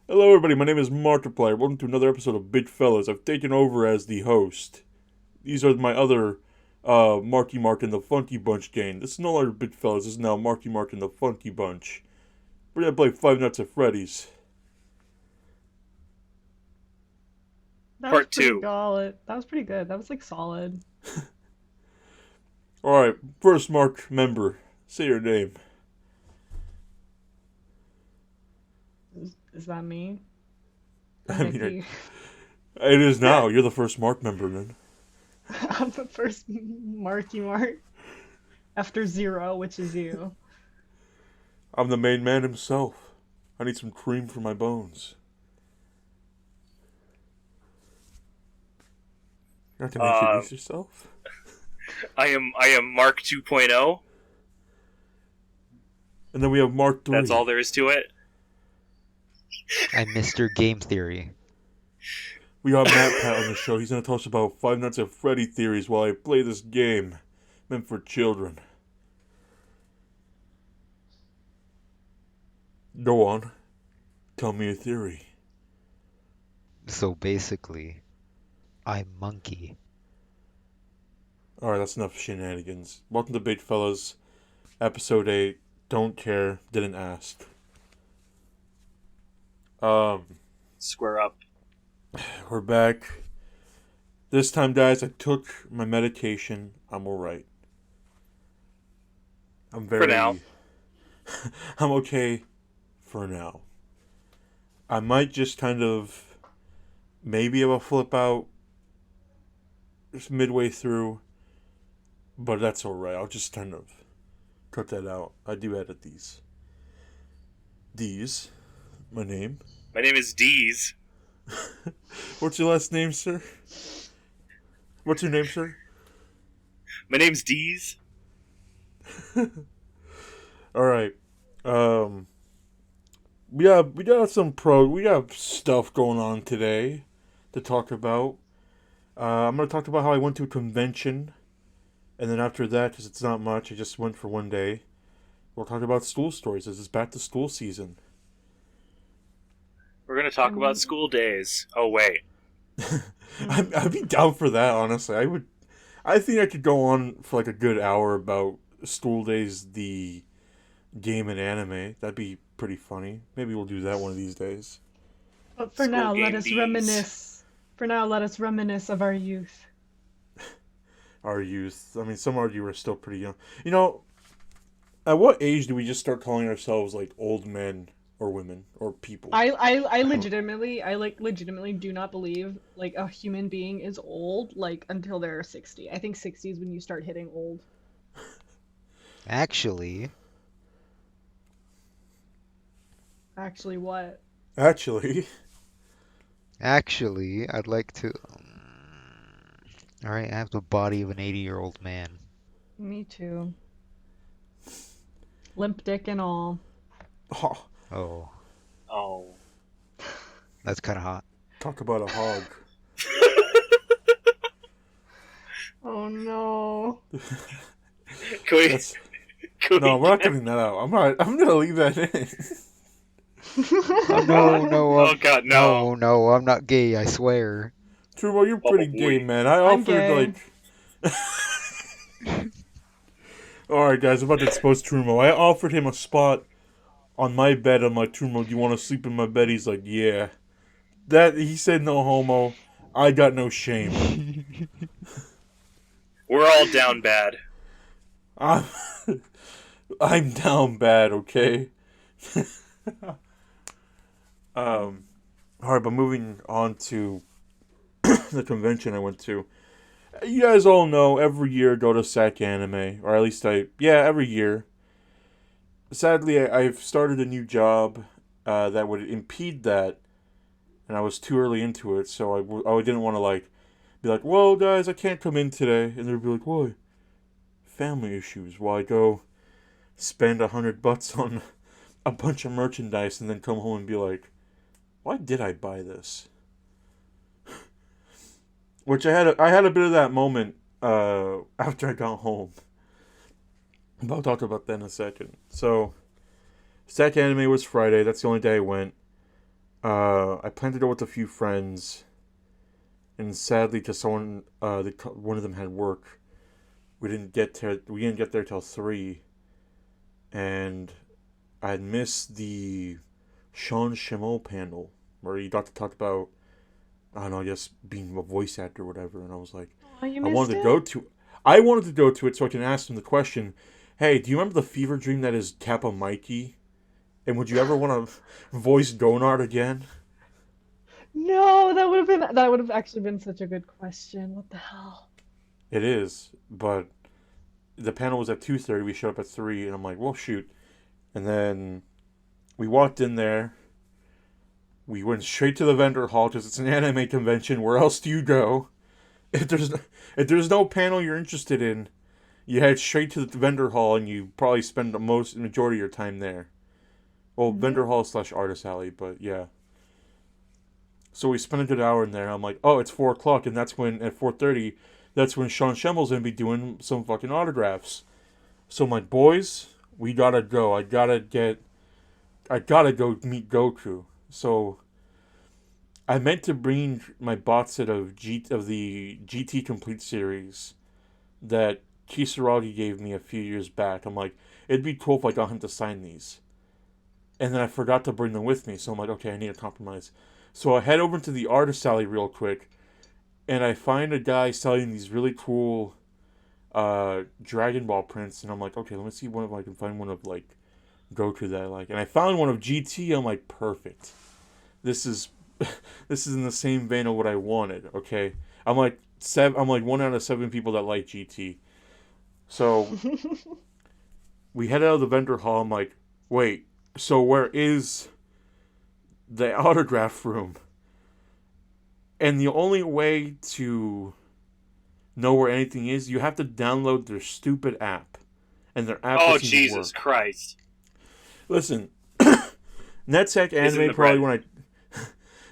Hello, everybody. My name is Markiplier. Welcome to another episode of Big Fellas. I've taken over as the host. These are my other Marky Mark and the Funky Bunch gang. This is no longer Big Fellas. This is now Marky Mark and the Funky Bunch. We're gonna play Five Nights at Freddy's. That was Part pretty two. good. That was pretty good. That was like solid. All right, first Mark member. Say your name. Is that me? I mean, Vicky. it is now. You're the first Mark member, then. I'm the first Marky Mark after zero, which is you. I'm the main man himself. I need some cream for my bones. You have to Uh, introduce yourself. I am Mark 2.0. And then we have Mark 3. That's all there is to it. I'm Mr. Game Theory. We got Matt Pat on the show. He's going to tell us about Five Nights at Freddy theories while I play this game meant for children. Go on. Tell me a theory. So basically, I'm Monkey. Alright, that's enough shenanigans. Welcome to Big Fellas, Episode 8. Don't care, didn't ask. Square up. We're back. This time, guys, I took my medication. I'm alright. I'm very... For now. I'm okay for now. I might just kind of maybe have a flip out just midway through, but that's alright. I'll just kind of cut that out. I do edit these. These. My name. My name is Deez. What's your last name, sir? What's your name, sir? My name's Deez. Alright. We got stuff going on today to talk about. I'm gonna talk about how I went to a convention, and then after that, because it's not much, I just went for one day. We'll talk about school stories as it's back to school season. We're gonna talk about school days. Oh wait. I'd be down for that, honestly. I think I could go on for like a good hour about school days, the game and anime. That'd be pretty funny. Maybe we'll do that one of these days. But for School now, let game us Deez. reminisce. For now, let us reminisce of our youth. Our youth. I mean, some argue we're still pretty young. You know, at what age do we just start calling ourselves like old men or women or people? Legitimately do not believe like a human being is old like until they're 60. I think 60 is when you start hitting old. Actually, Actually, what? Actually, I'd like to. Alright, I have the body of an 80-year-old man. Me too. Limp dick and all. oh, Oh, Oh. that's kind of hot. talk about a hog. Oh no. Can we, That's can no, we- we're not cutting that out. I'm not. I'm gonna leave that in. Oh, no, Oh god, no. no, I'm not gay, I swear. Trumo, you're pretty Oh, gay, boy. man. I I'm offered gay. like. All right, guys, I'm about to expose Trumo. I offered him a spot on my bed. I'm like, Trumo, do you want to sleep in my bed? He's like, yeah. That he said no homo. I got no shame. We're all down bad. I'm, I'm down bad, okay? All right, but moving on to the convention I went to. You guys all know every year I go to SacAnime, or at least every year. Sadly, I've started a new job that would impede that, and I was too early into it, so I didn't want to be like, well, guys, I can't come in today, and they'd be like, why? Family issues. Why go spend $100 on a bunch of merchandise and then come home and be like, why did I buy this? Which I had a bit of that moment after I got home. But I'll talk about that in a second. So, SacAnime was Friday. That's the only day I went. I planned to go with a few friends, and sadly, to someone, one of them had work. We didn't get there till 3, and I had missed the Sean Schemmel panel where he got to talk about, I don't know, I guess being a voice actor or whatever. And I was like, Oh, you I missed wanted to it. go to, I wanted to go to it so I can ask him the question, hey, do you remember the fever dream that is Kappa Mikey? And would you ever want to voice Gonard again? No, that would have actually been such a good question. What the hell? It is, but the panel was at 2:30. We showed up at 3, and I'm like, well, shoot. And then we walked in there. We went straight to the vendor hall because it's an anime convention. Where else do you go? If there's if there's no panel you're interested in, you head straight to the vendor hall, and you probably spend the majority of your time there. Well, Mhm. vendor hall / artist alley, but yeah. So we spent a good hour in there. I'm like, oh, it's 4 o'clock, and that's when at 4:30, that's when Sean Schemmel's gonna be doing some fucking autographs. So I'm like, boys, we gotta go. I gotta go meet Goku. So I meant to bring my box set of the GT Complete series that Kisaragi gave me a few years back. I'm like, it'd be cool if I got him to sign these. And then I forgot to bring them with me. So I'm like, okay, I need a compromise. So I head over to the artist alley real quick, and I find a guy selling these really cool Dragon Ball prints, and I'm like, okay, let me see one if I can find one of like Goku that I like. And I found one of GT. I'm like, perfect. This is this is in the same vein of what I wanted. Okay, I'm like seven. I'm like 1 out of 7 people that like GT. So we head out of the vendor hall. I'm like, wait. So where is the autograph room? And the only way to know where anything is, you have to download their stupid app, and their app Oh, doesn't even Jesus work. Christ. Listen, NetSec Is in Anime the probably bread. when I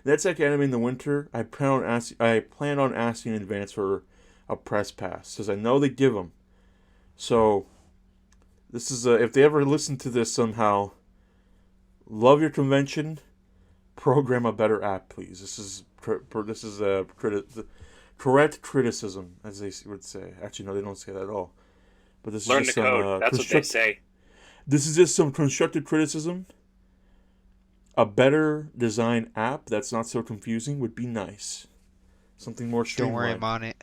NetSec Anime in the winter, I plan on asking in advance for a press pass because I know they give them. So this is if they ever listen to this somehow, love your convention, program a better app, please. This is a correct criticism, as they would say. Actually, no, they don't say that at all. But this is Learn the just some code. That's what they say. This is just some constructive criticism. A better design app that's not so confusing would be nice. Something more Don't worry, I'm streamlined. on it.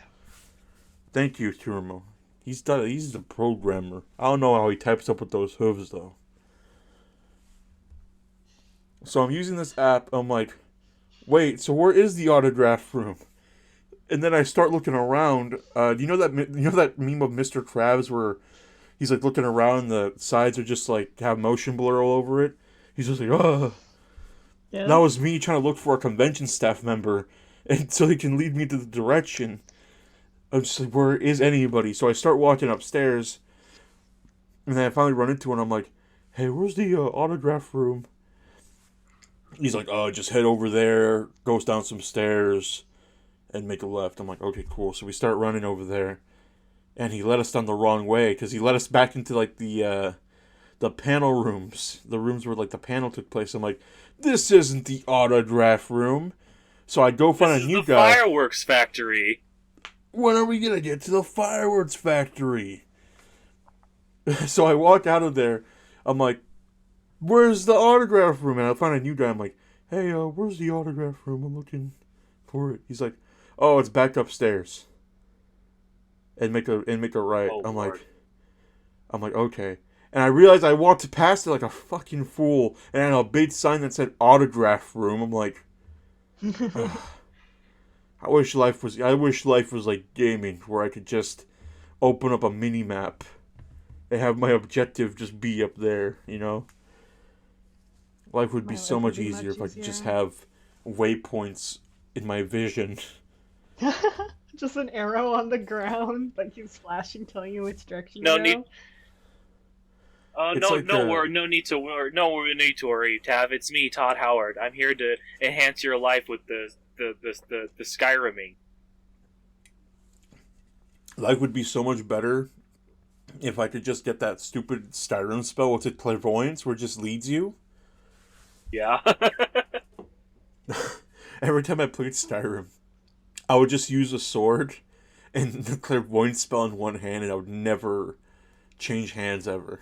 Thank you, Turmo. He's the programmer. I don't know how he types up with those hooves though. So I'm using this app. I'm like, wait. So where is the autograph room? And then I start looking around. Do you know that meme of Mr. Krabs where he's like looking around and the sides are just like have motion blur all over it? He's just like, oh. That Yeah. was me trying to look for a convention staff member, and so he can lead me to the direction. I'm just like, where is anybody? So I start walking upstairs, and then I finally run into one. I'm like, hey, where's the autograph room? He's like, oh, just head over there, goes down some stairs, and make a left. I'm like, okay, cool. So we start running over there, and he led us down the wrong way because he led us back into like the panel rooms, the rooms where like the panel took place. I'm like, this isn't the autograph room. So I go This find a is new the guy. fireworks factory. When are we gonna get to the fireworks factory? So I walk out of there. I'm like, where's the autograph room? And I find a new guy. I'm like, hey, where's the autograph room? I'm looking for it. He's like, oh, it's back upstairs. And make a right. Oh, Lord. I'm like, okay. And I realized I walked past it like a fucking fool, and I had a big sign that said autograph room. I'm like, ugh. I wish life was like gaming, where I could just open up a mini map and have my objective just be up there. You know, life would be My so life would much be easier much if I could just easier. have waypoints in my vision. Just an arrow on the ground that keeps flashing, telling you which direction No to need. go. It's like No need to worry. No need to worry, Tav. It's me, Todd Howard. I'm here to enhance your life with the Skyriming. life would be so much better if I could just get that stupid Skyrim spell with the clairvoyance, where it just leads you. Yeah. every time I played Skyrim, I would just use a sword and the clairvoyant spell in one hand, and I would never change hands ever.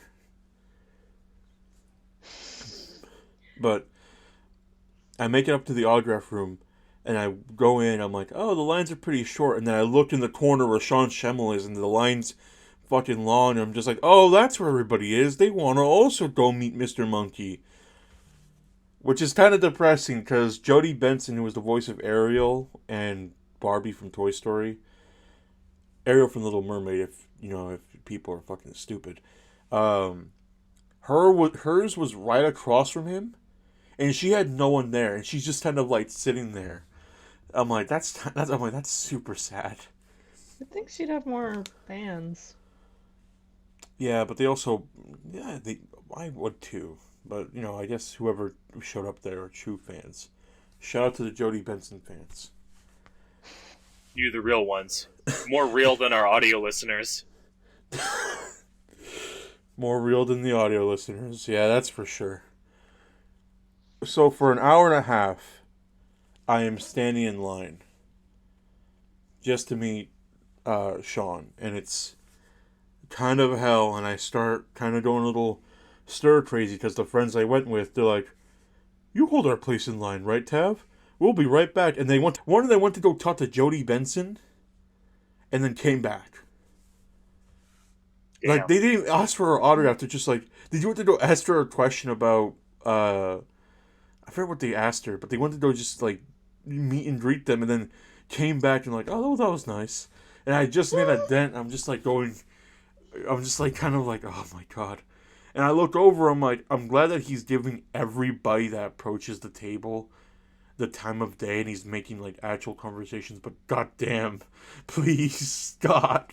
But I make it up to the autograph room, and I go in. I'm like, oh, the lines are pretty short. And then I look in the corner where Sean Schemmel is, and the line's fucking long. And I'm just like, oh, that's where everybody is. They want to also go meet Mr. Monkey. Which is kind of depressing, because Jodie Benson, who was the voice of Ariel and Barbie from Toy Story, Ariel from Little Mermaid, if people are fucking stupid, hers was right across from him, and she had no one there, and she's just kind of like sitting there. I'm like, that's super sad. I think she'd have more fans. Yeah, but they also, I would too. But I guess whoever showed up there are true fans. Shout out to the Jodie Benson fans. You, the real ones. More real than our audio listeners. More real than the audio listeners. Yeah, that's for sure. So for an hour and a half, I am standing in line just to meet Sean. And it's kind of hell. And I start kind of going a little stir crazy because the friends I went with, they're like, you hold our place in line, right, Tav? We'll be right back. And one of them went to go talk to Jodie Benson and then came back. Damn. Like, they didn't ask for her autograph. They're just like, did you want to go ask her a question about, I forget what they asked her, but they wanted to go just, like, meet and greet them, and then came back and like, oh, that was nice. And I just made a dent. I'm just like kind of like, oh my God. And I look over, I'm like, I'm glad that he's giving everybody that approaches the table the time of day, and he's making, like, actual conversations, but goddamn, please, God.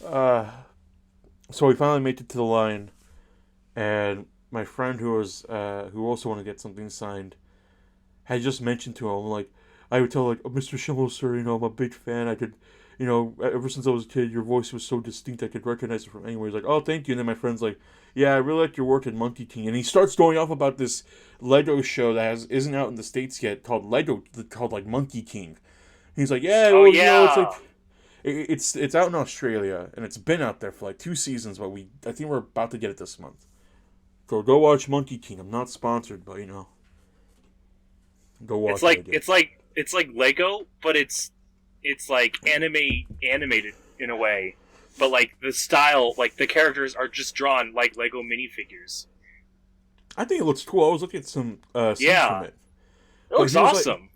So we finally made it to the line, and my friend who also wanted to get something signed had just mentioned to him, like, I would tell, like, oh, Mr. Schimmel, sir, I'm a big fan. I could, ever since I was a kid, your voice was so distinct, I could recognize it from anywhere. He's like, oh, thank you. And then my friend's like, yeah, I really like your work in Monkey King. And he starts going off about this Lego show that isn't out in the States yet, called like Monkey King. He's like, yeah, well, it's like, it's out in Australia, and it's been out there for like 2 seasons, but I think we're about to get it this month. So go watch Monkey King. I'm not sponsored, but go watch it. It's like Lego, but it's like animated in a way. But like the style, like the characters are just drawn like Lego minifigures. I think it looks cool. I was looking at some scenes from it. It looks awesome.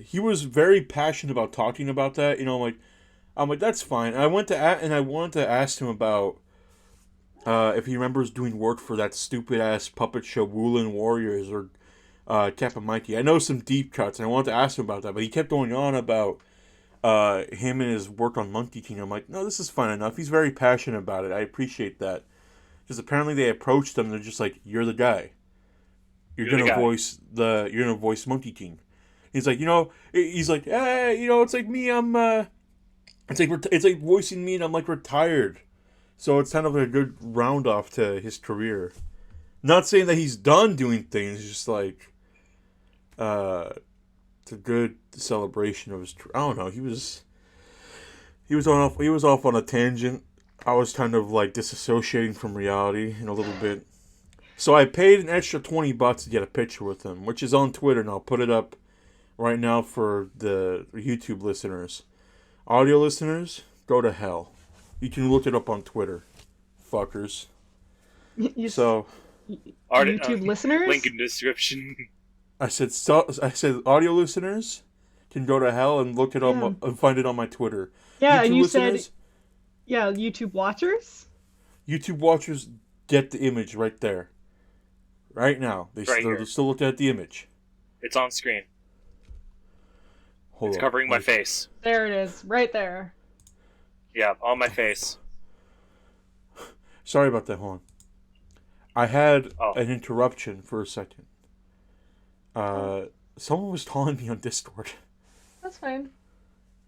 He was very passionate about talking about that. I'm like, that's fine. And I wanted to ask him about if he remembers doing work for that stupid ass puppet show Woolen Warriors or Kappa Mikey. I know some deep cuts, and I wanted to ask him about that, but he kept going on about him and his work on Monkey King. I'm like, no, this is fine enough. He's very passionate about it. I appreciate that. Because apparently they approached him, and they're just like, you're the guy. You're gonna voice Monkey King. He's like, he's like, hey, it's like me. It's like voicing me, and I'm like retired. So it's kind of like a good round off to his career. Not saying that he's done doing things, just like it's a good celebration of his. I don't know. He was off on a tangent. I was kind of like disassociating from reality in a little bit. So I paid an extra $20 to get a picture with him, which is on Twitter, and I'll put it up right now for the YouTube listeners. Audio listeners, go to hell. You can look it up on Twitter, fuckers. YouTube listeners? Link in description. I said audio listeners can go to hell and look it up and find it on my Twitter. Yeah, YouTube you listeners, said, yeah, YouTube watchers? YouTube watchers get the image right there. Right now. They're still looking at the image. It's on screen. Hold it's on. covering my face. There it is, right there. Yeah, on my face. Sorry about that, hold on. I had an interruption for a second. Someone was calling me on Discord. That's fine.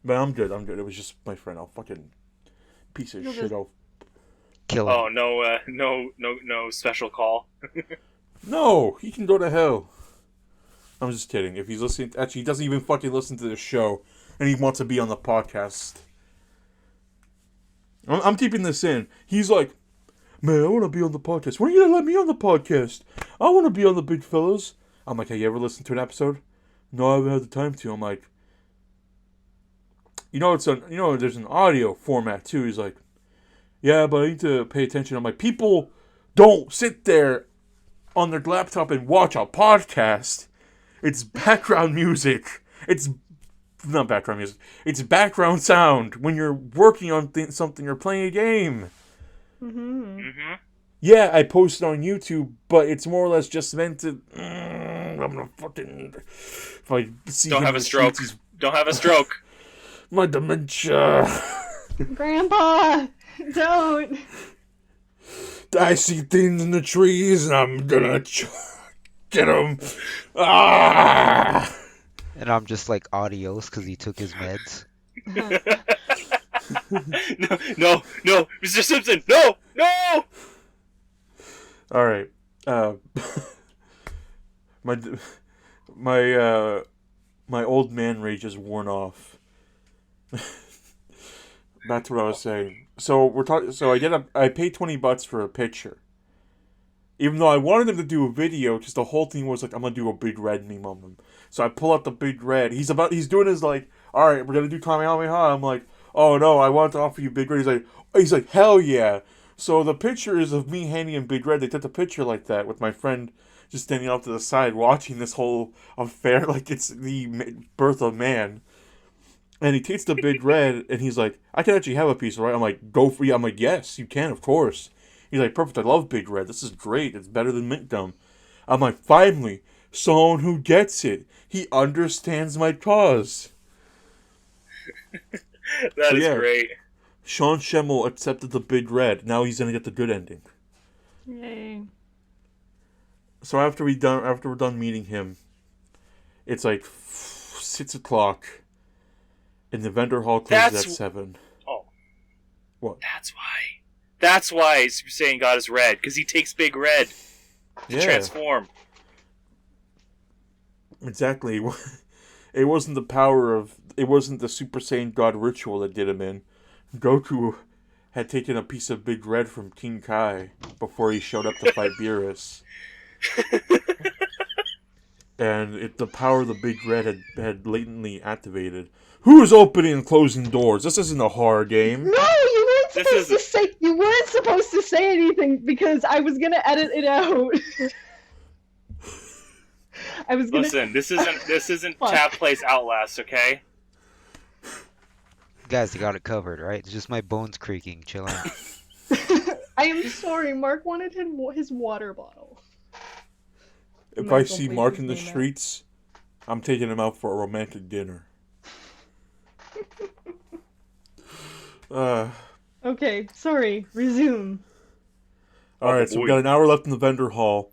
But I'm good. It was just my friend. I'll fucking piece of shit. I'll kill him. Oh, no special call. No, he can go to hell. I'm just kidding. If he's listening, actually, he doesn't even fucking listen to the show, and he wants to be on the podcast. I'm keeping this in. He's like, man, I want to be on the podcast. When are you gonna let me on the podcast? I want to be on the big fellas. I'm like, have you ever listened to an episode? No, I haven't had the time to. I'm like, there's an audio format too. He's like, yeah, but I need to pay attention. I'm like, people don't sit there on their laptop and watch a podcast. It's background music. It's not background music. It's background sound when you're working on something or playing a game. Mm-hmm. Yeah, I post it on YouTube, but it's more or less just meant to. I'm gonna fucking. If I see Don't him have in a the stroke. streets, Don't have a stroke. my dementia. Grandpa, don't. I see things in the trees, and I'm gonna get them. Ah! And I'm just like adios because he took his meds. No, Mr. Simpson, no. All right. My my old man rage is worn off. Back to what I was saying. So we're talking. So I paid $20 for a picture. Even though I wanted him to do a video, just the whole thing was like, I'm gonna do a big red meme on him. So I pull out the big red. He's doing his like, all right, we're gonna do Kamehameha. I'm like, oh no, I want to offer you big red. He's like, hell yeah. So the picture is of me handing him big red. They took the picture like that with my friend just standing off to the side watching this whole affair like it's the birth of man. And he takes the big red and he's like, I can actually have a piece, right? I'm like, go for you. I'm like, yes, you can, of course. He's like, perfect, I love Big Red. This is great. It's better than mint gum. I'm like, finally, someone who gets it. He understands my cause. That is great. Sean Schemmel accepted the Big Red. Now he's gonna get the good ending. Yay. So after we're done meeting him, it's like 6 o'clock, and the vendor hall closes at 7. Oh. What? That's why Super Saiyan God is red, because he takes Big Red to transform. Exactly. It wasn't the Super Saiyan God ritual that did him in. Goku had taken a piece of Big Red from King Kai before he showed up to fight Beerus. And the power of the Big Red had latently activated. Who's opening and closing doors? This isn't a horror game. No, you weren't supposed to say anything because I was gonna edit it out. I was gonna Listen, this isn't Tap Plays Outlast, okay? Guys, you got it covered, right? It's just my bones creaking. Chill out. I am sorry, Mark wanted his water bottle. If I see Mark in the streets, I'm taking him out for a romantic dinner. Okay, sorry. Resume. Alright, so we got an hour left in the vendor hall.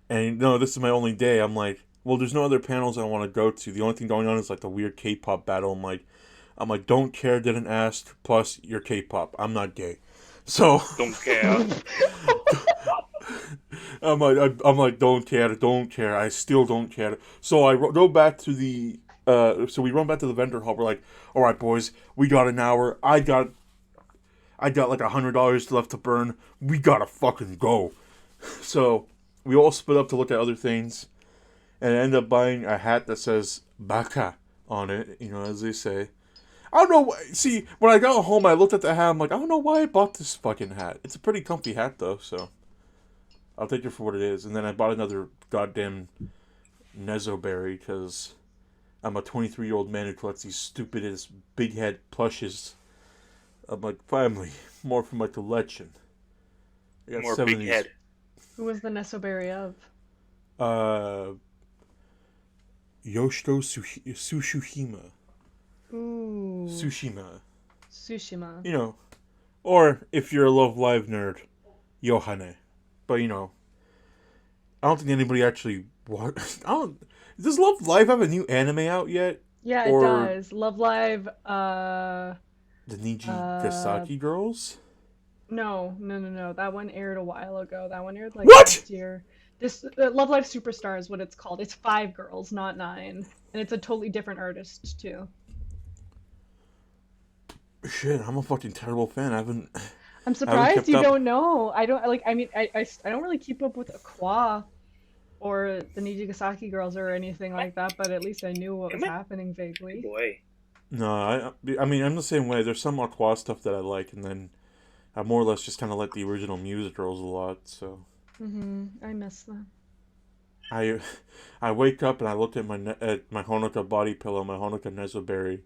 And no, this is my only day. I'm like, well, there's no other panels I want to go to. The only thing going on is like the weird K-pop battle. I'm like, don't care, didn't ask. Plus, you're K-pop. I'm not gay. So Don't care. I'm like, don't care. I still don't care. So I go back to the. So we run back to the vendor hall. We're like, all right, boys, we got an hour. I got like $100 left to burn. We gotta fucking go. So we all split up to look at other things, and I end up buying a hat that says "Baka" on it. You know, as they say. I don't know. See, when I got home, I looked at the hat. I'm like, I don't know why I bought this fucking hat. It's a pretty comfy hat though, so I'll take it for what it is. And then I bought another goddamn Nezoberry because I'm a 23-year-old man who collects these stupidest big head plushes. I'm like, finally, more for my collection. I got More 70s. big head. Who was the Nesoberry of? Yoshito Tsushima. Ooh. Tsushima. You know, or if you're a Love Live nerd, Yohane. But you know, I don't think anybody actually does Love Live have a new anime out yet? Yeah, it does. Love Live, The Niji Gasaki girls? No. That one aired a while ago. That one aired What? last year. This Love Live Superstar is what it's called. It's 5 girls, not 9, and it's a totally different artist too. Shit, I'm a fucking terrible fan. I'm I haven't surprised kept you up. don't know. I don't like. I mean, I don't really keep up with Aqua or the Nijigasaki girls or anything like that, but at least I knew what was Am I? happening vaguely. Boy. No, I mean, I'm the same way. There's some Aqua stuff that I like, and then I more or less just kind of like the original music girls a lot. So I miss them. I I wake up and I look at my Honoka body pillow, my Honoka Nezuberry.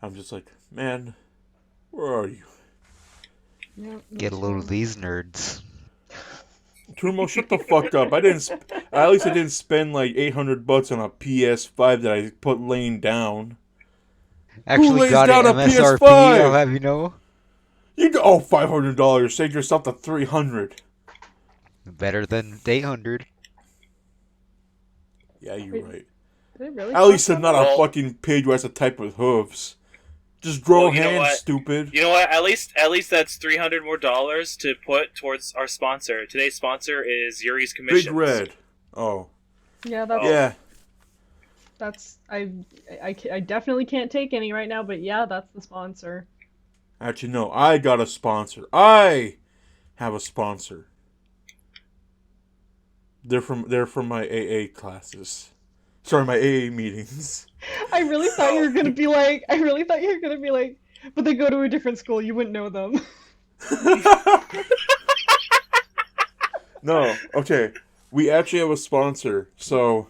I'm just like, man, where are you? Yeah, me Get a load of too. these nerds. Turmo, shut the fuck up. I didn't. At least I didn't spend like $800 on a PS5 that I put laying down. Who Actually lays got it down a MSRP, I'll PS5? have you know. $500. Save yourself the $300. Better than 800. Yeah, you're Wait, right. did it really At least cost I'm that not much? a Well, fucking pig who has to type with hooves. Just grow well, you know hands, what? stupid. You know what? At least that's $300 more to put towards our sponsor. Today's sponsor is Yuri's Commissions. Big Red. Oh. Yeah, Oh. Yeah. that's I definitely can't take any right now, but yeah, that's the sponsor. Actually, no. I got a sponsor. I have a sponsor. They're from my AA classes. Sorry, my AA meetings. I really thought you were gonna be like, but they go to a different school, you wouldn't know them. No, okay. We actually have a sponsor, so.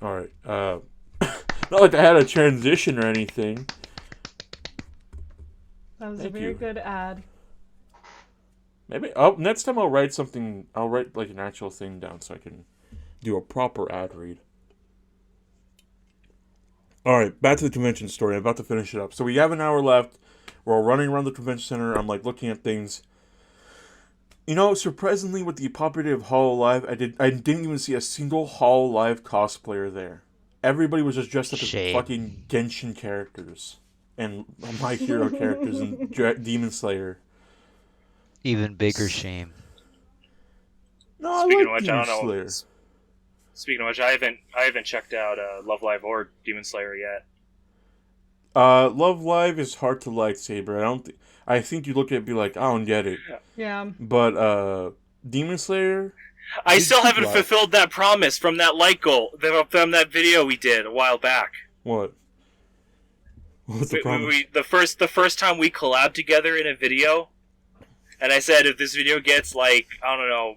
Alright, not like I had a transition or anything. That was Thank a very you. good ad. Maybe, oh, next time I'll write something, I'll write like an actual thing down so I can do a proper ad read. Alright, back to the convention story. I'm about to finish it up. So we have an hour left. We're all running around the convention center. I'm like looking at things. You know, surprisingly, with the popularity of Hololive, I didn't even see a single Hololive cosplayer there. Everybody was just dressed up as Shame. fucking Genshin characters and My Hero characters and Demon Slayer. Even bigger shame. No, I Speaking of like which, I Demon don't know. Slayer. Speaking of which, I haven't checked out Love Live or Demon Slayer yet. Love Live is hard to like, Saber. I think you look at it and be like, I don't get it. Yeah. But Demon Slayer. I Did still you haven't like- fulfilled that promise from that light goal, from that video we did a while back. What? What's the We, promise? we, the first time we collabed together in a video, and I said if this video gets like, I don't know,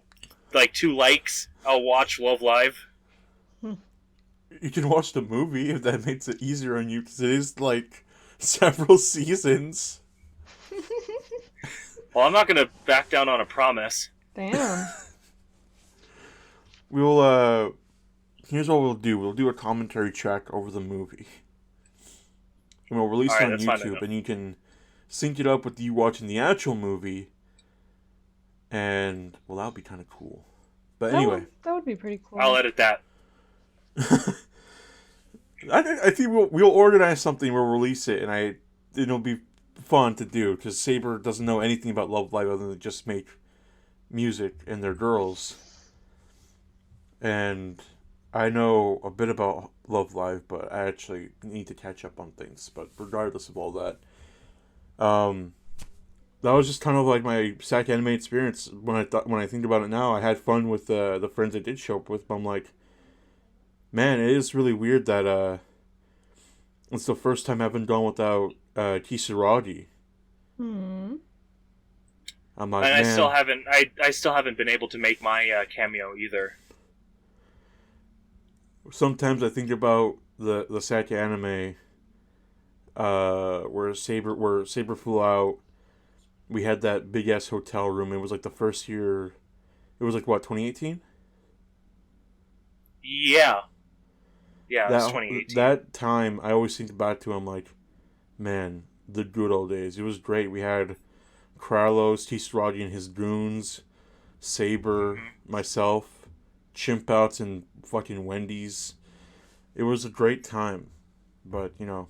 like 2 likes, I'll watch Love Live. You can watch the movie if that makes it easier on you, because it is like several seasons. Well, I'm not gonna back down on a promise. Damn. We'll here's what we'll do. We'll do a commentary track over the movie. And we'll release it Alright, on that's fine, YouTube, then. and you can sync it up with you watching the actual movie. And well, that would be kind of cool. But anyway, That would be pretty cool. I'll edit that. I think we'll organize something. We'll release it, and it'll be fun to do because Saber doesn't know anything about Love Live other than just make music and they're girls. And I know a bit about Love Live, but I actually need to catch up on things. But regardless of all that, that was just kind of like my SacAnime experience. When I think about it now, I had fun with the friends I did show up with. But I'm like, man, it is really weird that it's the first time I've been gone without Kisaragi. Hmm. I'm like, And man, I still haven't been able to make my cameo either. sometimes I think about the SacAnime where Saber flew out. We had that big ass hotel room. It was like the first year. It was like what, 2018? Yeah. Yeah, it was 2018. That time, I always think back to. I'm like, man, the good old days. It was great. We had Kralos, Kisaragi and his goons, Saber, myself, chimp outs, and fucking Wendy's. It was a great time, but you know,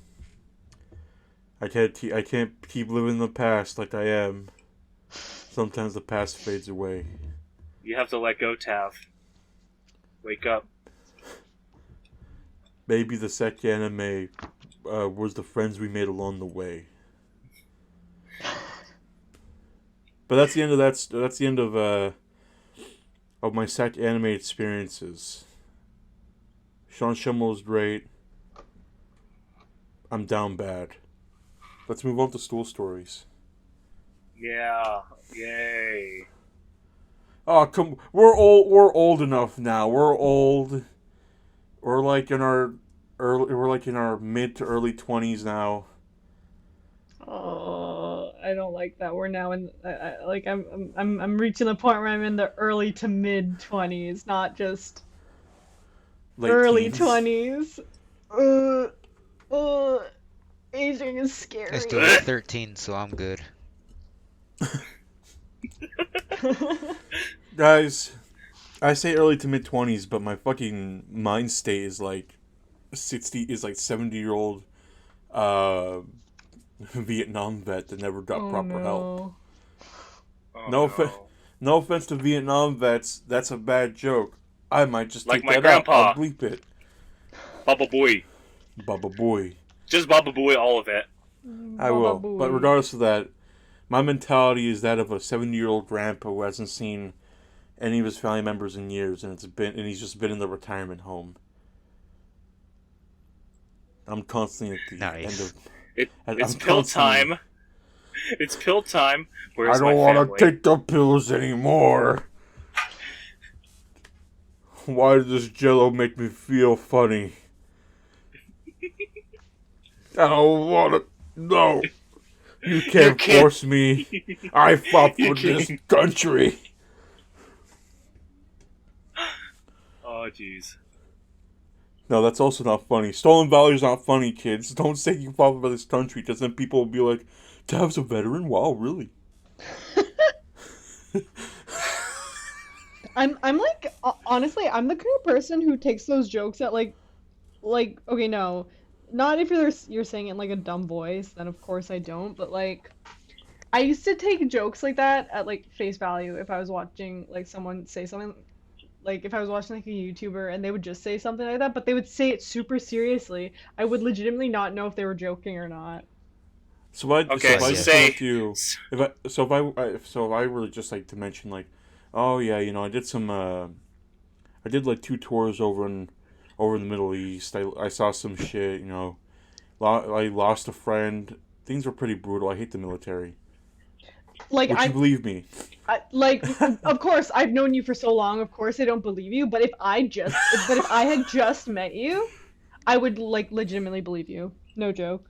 I can't keep living in the past like I am. Sometimes the past fades away. You have to let go, Tav. Wake up. Maybe the SacAnime was the friends we made along the way. But that's the end of that. That's the end of my SacAnime experiences. Sean Schimmel is great. I'm down bad. Let's move on to stool stories. Yeah. Yay. Oh come, we're old. We're old enough now. We're old. We're like in our mid to early 20s now. Oh, I don't like that. We're now in like I'm reaching the point where I'm in the early to mid 20s, not just Late early teens. 20s. Uh, uh, aging is I scary. still got 13, so I'm good. Guys, I say early to mid 20s, but my fucking mind state is like 70-year-old Vietnam vet that never got Oh proper help. no. Oh, No, no. no offense to Vietnam vets, that's a bad joke. I might just Like take my that out. grandpa. I'll bleep it. Baba Booey. Baba boy. Just Baba Booey, all of it. I will. But regardless of that, my mentality is that of a 70-year-old grandpa who hasn't seen any of his family members in years, and he's just been in the retirement home. I'm constantly at the Nice. end of. It's I'm pill constantly- time. It's pill time. Where's I my don't want family? to take the pills anymore. Why does this Jello make me feel funny? I don't want to. No, you can't can't- force me. I fought You for this can't. country. Oh, jeez. No, that's also not funny. Stolen valor is not funny, kids. Don't say you fought for this country, because then people will be like, Tav's a veteran? Wow, really? I'm like honestly, I'm the kind of person who takes those jokes at like okay, no. Not if you're saying it in like a dumb voice, then of course I don't, but like I used to take jokes like that at like face value if I was watching like someone say something, like if I was watching like a YouTuber and they would just say something like that, but they would say it super seriously. I would legitimately not know if they were joking or not. So I Okay, if I so just say- went up to you, if I really just like to mention like, oh yeah, I did some I did like 2 tours over in the Middle East. I saw some shit, I lost a friend. Things were pretty brutal. I hate the military. Like Would you believe me? like of course I've known you for so long. Of course I don't believe you. But if I had just met you, I would like legitimately believe you. No joke.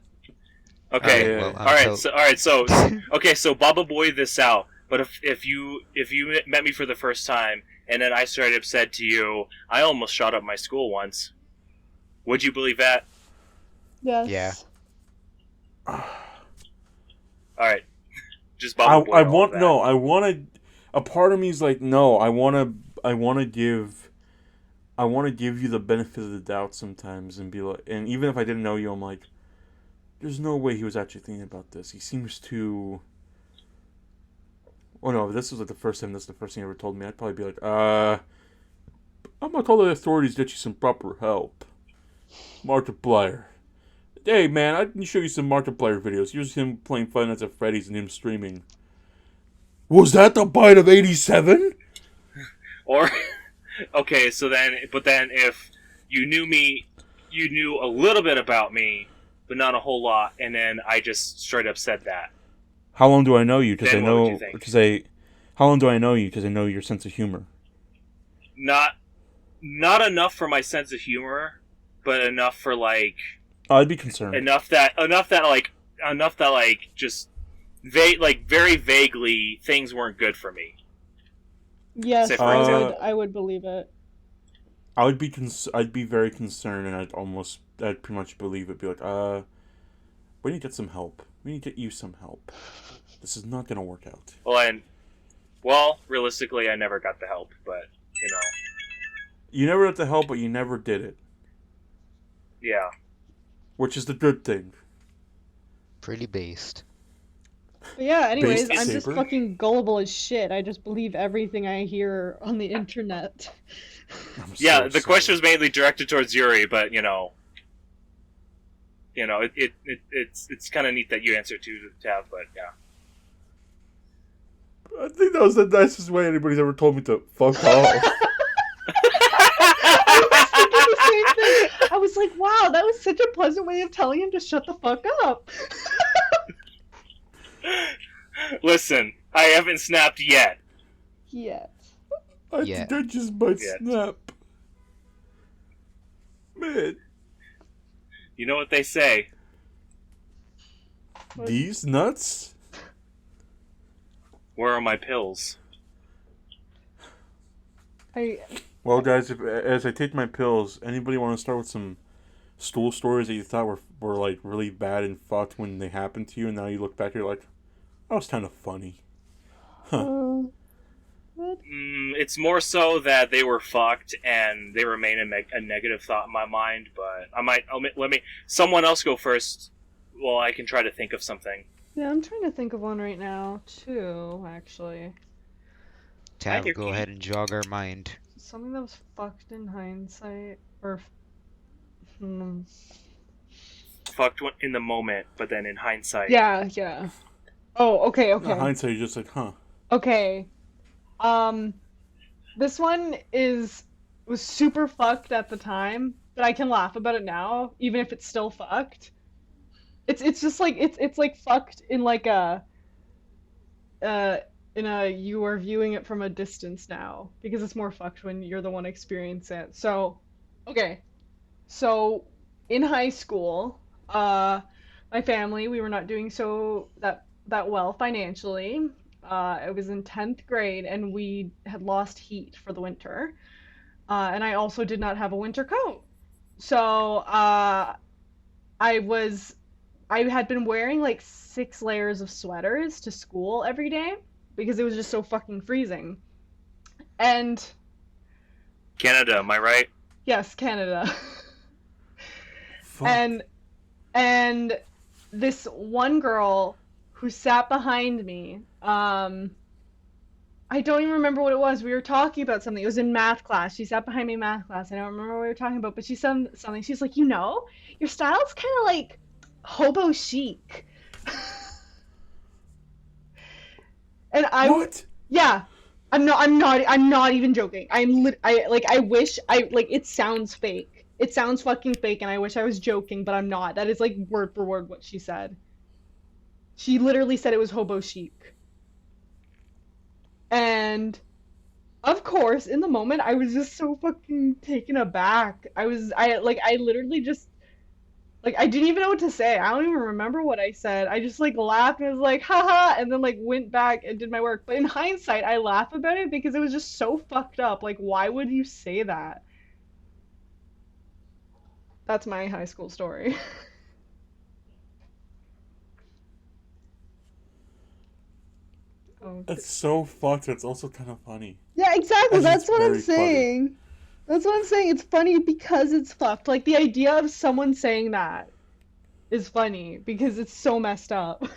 Okay. Yeah. Well, Okay, so Baba Boy this out. But if you met me for the first time and then I straight up said to you, I almost shot up my school once, would you believe that? Yes. Yeah. All right, just Baba Boy. I all want that. no. I want to. A part of me is like no. I want to give you the benefit of the doubt sometimes and be like, and even if I didn't know you, I'm like, there's no way he was actually thinking about this. He seems too. Oh no! If this was like the first time. That's the first thing he ever told me. I'd probably be like, I'm gonna call the authorities. Get you some proper help. Markiplier. Hey man, I can show you some Markiplier videos. Here's him playing Five Nights at Freddy's and him streaming. Was that the bite of 87? Or okay, so then if you knew me, you knew a little bit about me, but not a whole lot, and then I just straight up said that. How long do I know you? Because I Then what would know. you think? How long do I know you? Because I know your sense of humor. Not enough for my sense of humor, but enough for like I'd be concerned. enough that just very vaguely things weren't good for me. Yes, Say for example. I would believe it. I'd be very concerned, and I'd pretty much believe it. Be like, we need to get some help. We need to get you some help. This is not gonna work out. Well, realistically, I never got the help, but You never got the help, but you never did it, yeah. which is the good thing. Pretty based. But yeah, anyways, Beast I'm just saber. fucking gullible as shit. I just believe everything I hear on the internet. I'm Yeah, so the question sorry. was mainly directed towards Yuri, but it's kind of neat that you answered to Tav, but yeah. I think that was the nicest way anybody's ever told me to fuck off. I was thinking the same thing. I was like, wow, that was such a pleasant way of telling him to shut the fuck up. Listen, I haven't snapped yet. Yet. I Yeah. think I just might Yeah. snap. Man, You know what they say. What? these nuts? Where are my pills? I Well, guys, as I take my pills, anybody want to start with some stool stories that you thought were like really bad and fucked when they happened to you, and now you look back, you're like, that was kind of funny. what? It's more so that they were fucked and they remain a negative thought in my mind. But let me. Someone else go first. Well, I can try to think of something. Yeah, I'm trying to think of one right now too, actually. Tav, You're go key. ahead and jog our mind. Something that was fucked in hindsight, or Fucked in the moment, but then in hindsight. yeah. Oh, okay, In okay. hindsight, you're just like, huh. Okay. This one was super fucked at the time, but I can laugh about it now, even if it's still fucked. It's just like it's like fucked in like uh you are viewing it from a distance now because it's more fucked when you're the one experiencing it. So, okay. So in high school, my family, we were not doing so that well financially. I was in 10th grade and we had lost heat for the winter. And I also did not have a winter coat. So, I was I had been wearing like 6 layers of sweaters to school every day because it was just so fucking freezing. And Canada, am I right? yes, Canada. Fuck. And this one girl who sat behind me, I don't even remember what it was. We were talking about something. It was in math class. She sat behind me in math class. I don't remember what we were talking about, but she said something. She's like, your style's kind of like hobo chic. And What? yeah, I'm not even joking. I wish it sounds fake. It sounds fucking fake, and I wish I was joking, but I'm not. That is like word for word what she said. She literally said it was hobo chic. And of course, in the moment, I was just so fucking taken aback. I literally just, I didn't even know what to say. I don't even remember what I said. I just, laughed and was like, haha, and then, went back and did my work. But in hindsight, I laugh about it because it was just so fucked up. Like, why would you say that? That's my high school story. Oh, That's so fucked. It's also kind of funny. yeah, exactly. Actually, That's it's what I'm very funny. saying. That's what I'm saying. It's funny because it's fucked. Like the idea of someone saying that is funny because it's so messed up.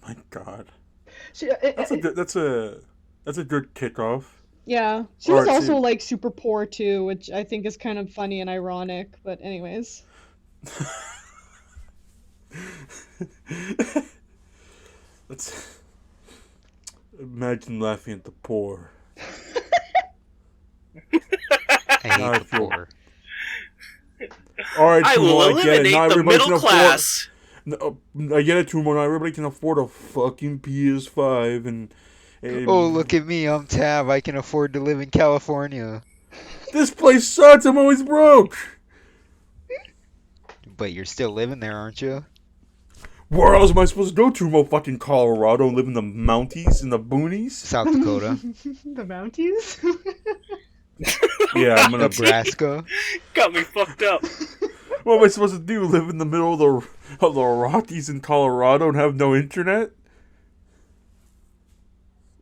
My God. She, That's a good. That's a good kickoff. yeah, she was Alright, also see. like super poor too, which I think is kind of funny and ironic. But anyways, Let's imagine laughing at the poor. I hate Now I the feel- poor. All right, I will Tumo, I get it. eliminate Not the everybody middle can afford. class. No, I get it, Tumo. Not everybody can afford a fucking PS5, and Oh, look at me. I'm Tav. I can afford to live in California. this place sucks. I'm always broke. But you're still living there, aren't you? Where else am I supposed to go to? Mo fucking Colorado, live in the Mounties, in the boonies? South Dakota, the Mounties. Yeah, I'm gonna. Nebraska. Got me fucked up. What am I supposed to do? Live in the middle of the Rockies in Colorado and have no internet?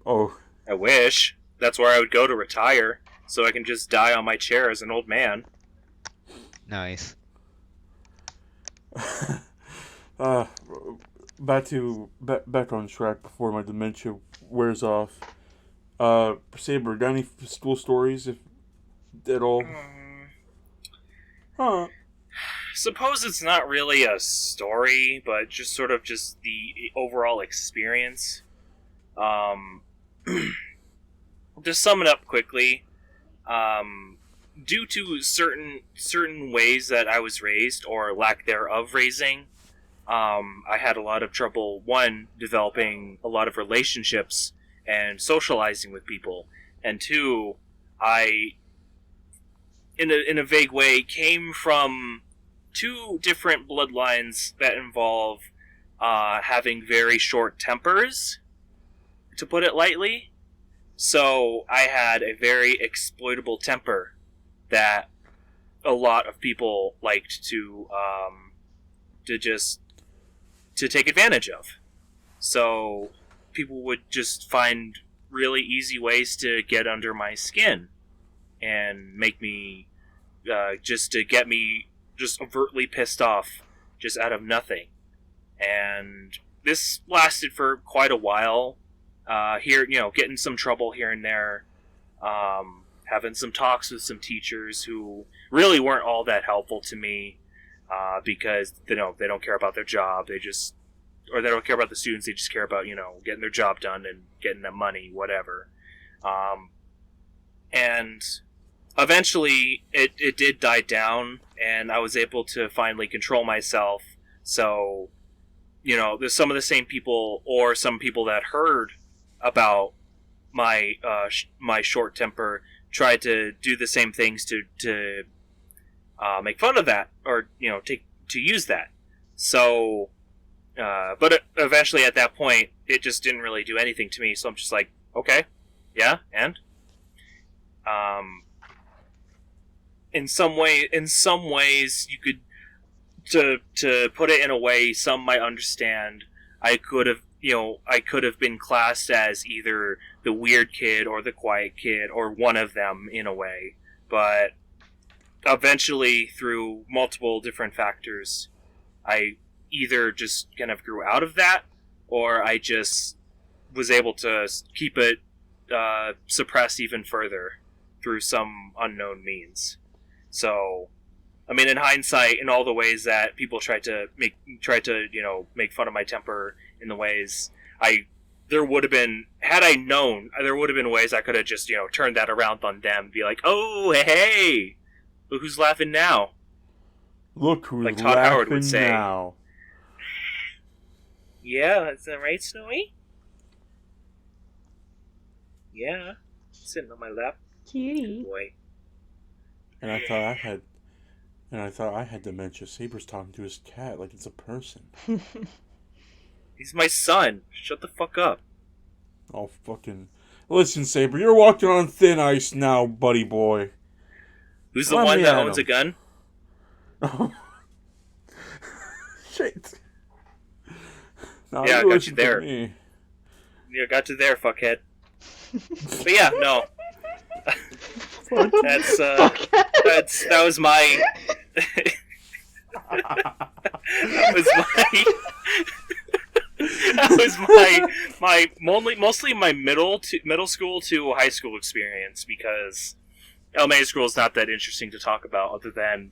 Oh, I wish. That's where I would go to retire, so I can just die on my chair as an old man. Nice. uh, back on track before my dementia wears off. Saber, got any school stories, if at all? Huh? Suppose it's not really a story, but just sort of just the overall experience. Um, to sum it up quickly, due to certain ways that I was raised or lack thereof raising, I had a lot of trouble, one, developing a lot of relationships and socializing with people, and two, I, in a vague way, came from two different bloodlines that involve having very short tempers, to put it lightly. So I had a very exploitable temper that a lot of people liked to take advantage of. So people would just find really easy ways to get under my skin and make me just to get me just overtly pissed off just out of nothing. And this lasted for quite a while. Here, getting some trouble here and there, having some talks with some teachers who really weren't all that helpful to me, because they don't care about their job. They don't care about the students. They just care about getting their job done and getting them money, whatever. And eventually, it did die down, and I was able to finally control myself. So, there's some of the same people, or some people that heard about my my short temper tried to do the same things to make fun of that, or to use that. So, but eventually at that point, it just didn't really do anything to me. So I'm just like, okay, yeah, and in some ways, you could to put it in a way some might understand. I could have been classed as either the weird kid or the quiet kid, or one of them in a way. But eventually, through multiple different factors, I either just kind of grew out of that, or I just was able to keep it suppressed even further through some unknown means. So, I mean, in hindsight, in all the ways that people tried to make fun of my temper, in the ways there would have been, had I known, there would have been ways I could have just turned that around on them, be like, oh hey, look who's laughing now. Look who's like Todd laughing Howard would say. now. Yeah, is that right, Snowy? Yeah, sitting on my lap. Cutie. Boy. And I thought I had dementia. Saber's talking to his cat like it's a person. He's my son. Shut the fuck up. Oh, fucking... Listen, Saber, you're walking on thin ice now, buddy boy. Who's the one that owns a gun? Oh. Shit. No, Yeah, I got you there. Me. Yeah, got you there, fuckhead. But yeah, no. That was my... that was my mostly my middle school to high school experience, because elementary school is not that interesting to talk about, other than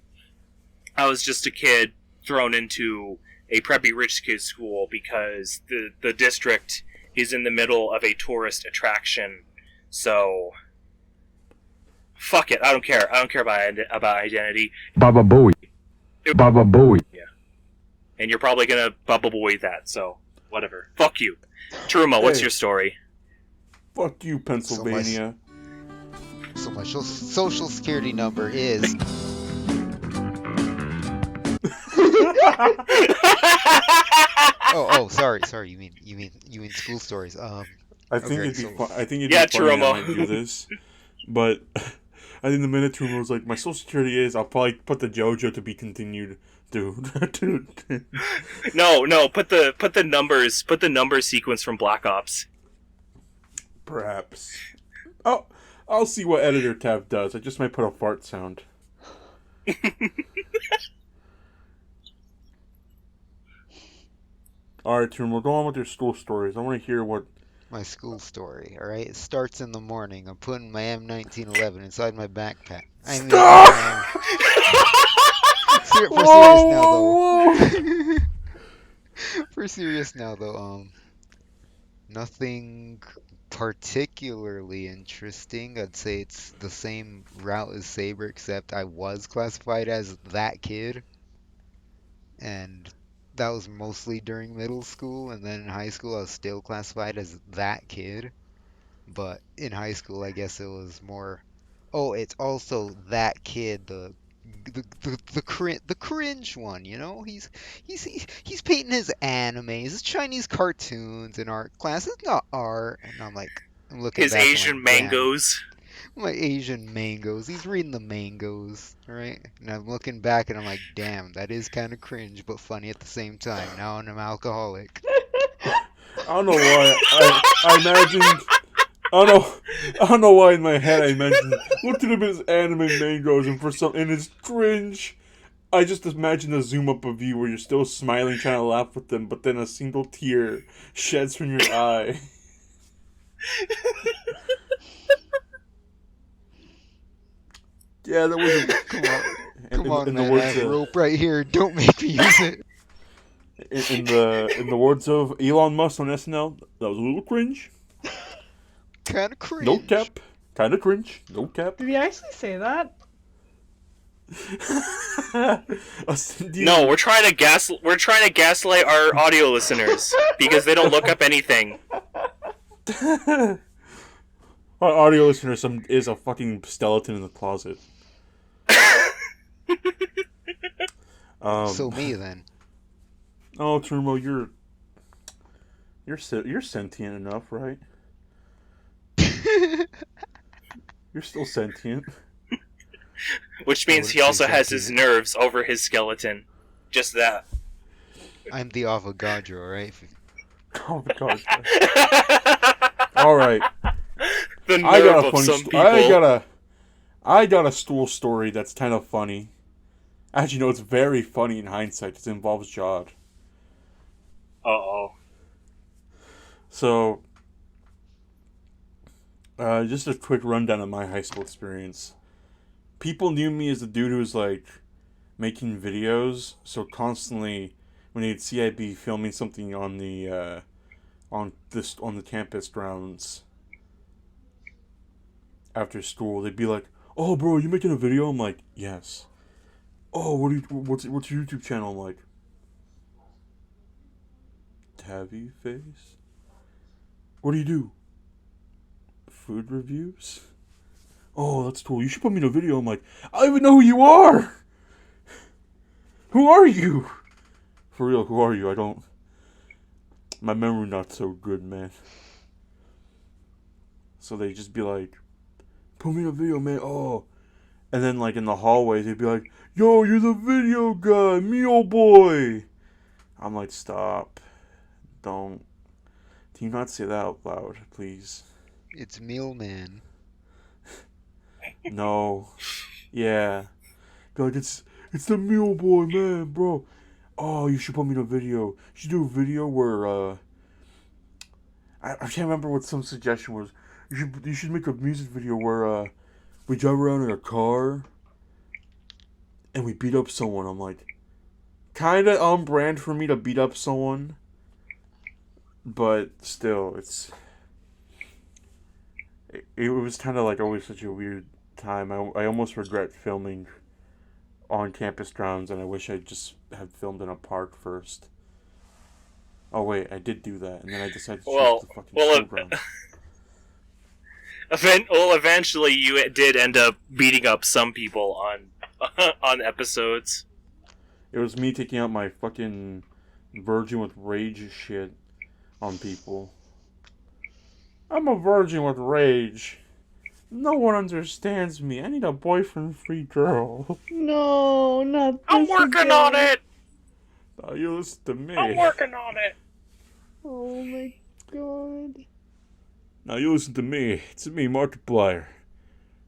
I was just a kid thrown into a preppy rich kid school because the district is in the middle of a tourist attraction. So fuck it, I don't care about identity. Baba Booey. Baba Booey. Yeah. And you're probably gonna Baba Boy that, so whatever. Fuck you. Truma, what's your story? Fuck you, Pennsylvania. So my social security number is... sorry. You mean school stories. I think Okay, it'd be so- fun. I think it'd Yeah, be funny. I Truma. might do this, but I think the minute Truma was like, "My social security is," I'll probably put the JoJo to be continued. Dude. No. Put the number sequence from Black Ops. Perhaps. Oh, I'll see what editor tab does. I just might put a fart sound. All right, Tim, we'll go on with your school stories. I want to hear what. My school story, all right? It starts in the morning. I'm putting my M1911 inside my backpack. I mean, Stop! for serious now Whoa, whoa! though. For serious now though, nothing particularly interesting. I'd say it's the same route as Saber, except I was classified as that kid, and that was mostly during middle school, and then in high school I was still classified as that kid. But in high school, I guess it was more, oh, it's also that kid, the cringe one, you know? He's painting his animes, his Chinese cartoons in art class. It's not art. And I'm looking His back, I'm Asian like, damn, mangoes. my Asian mangoes. He's reading the mangoes, all right? And I'm looking back and I'm like, damn, that is kind of cringe, but funny at the same time. Now I'm alcoholic. I don't know why. I imagined. I don't know why in my head I imagined looked at him as anime mangoes and it's cringe. I just imagine a zoom up of you where you're still smiling, trying to laugh with them, but then a single tear sheds from your eye. Yeah, that was Come on, come on, in the man. I words have of rope right here. Don't make me use it. in the words of Elon Musk on SNL. That was a little cringe. Kind of No cringe. cap. Kind of cringe. No cap. Did he actually say that? No, we're trying to gaslight our audio listeners because they don't look up anything. Our audio listener is a fucking skeleton in the closet. So me then. Oh, Trumo, you're sentient enough, right? You're still sentient. Which I means wouldn't he also say has his sentient. nerves over his skeleton. Just that. I'm the Avogadro, right? Oh my god. All right. The I got nerve a of funny. some people. I got a stool story that's kind of funny. Actually, no, it's very funny in hindsight. It involves Jod. Uh-oh. So, just a quick rundown of my high school experience. People knew me as the dude who was like making videos. So constantly, when they'd see I'd be filming something on the on the campus grounds after school, they'd be like, "Oh, bro, you making a video?" I'm like, "Yes." "Oh, what's your YouTube channel?" I'm like, "Tabby Face." "What do you do?" "Food reviews." "Oh, that's cool. You should put me in a video." I'm like, "I don't even know who you are. Who are you?" For real, who are you? I don't. My memory not so good, man. So they just be like, "Put me in a video, man." Oh, and then like in the hallways they'd be like, "Yo, you're the video guy, Meal Boy." I'm like, "Stop. Don't. Do you not say that out loud, please?" It's Meal Man. No. Yeah. Be like, it's the Meal Boy, man, bro. Oh, you should put me in a video. You should do a video where I can't remember what some suggestion was. You should make a music video where we drive around in a car and we beat up someone. I'm like, kinda on brand for me to beat up someone, but still, it was kind of like always such a weird time. I almost regret filming on campus grounds, and I wish I just had filmed in a park first. Oh wait, I did do that, and then I decided to choose the fucking school grounds. Eventually you did end up beating up some people on on episodes. It was me taking out my fucking virgin with rage shit on people. I'm a virgin with rage. No one understands me. I need a boyfriend-free girl. No, not this I'm working again. on it. Now you listen to me. I'm working on it. Oh my god. Now you listen to me. It's me, Markiplier.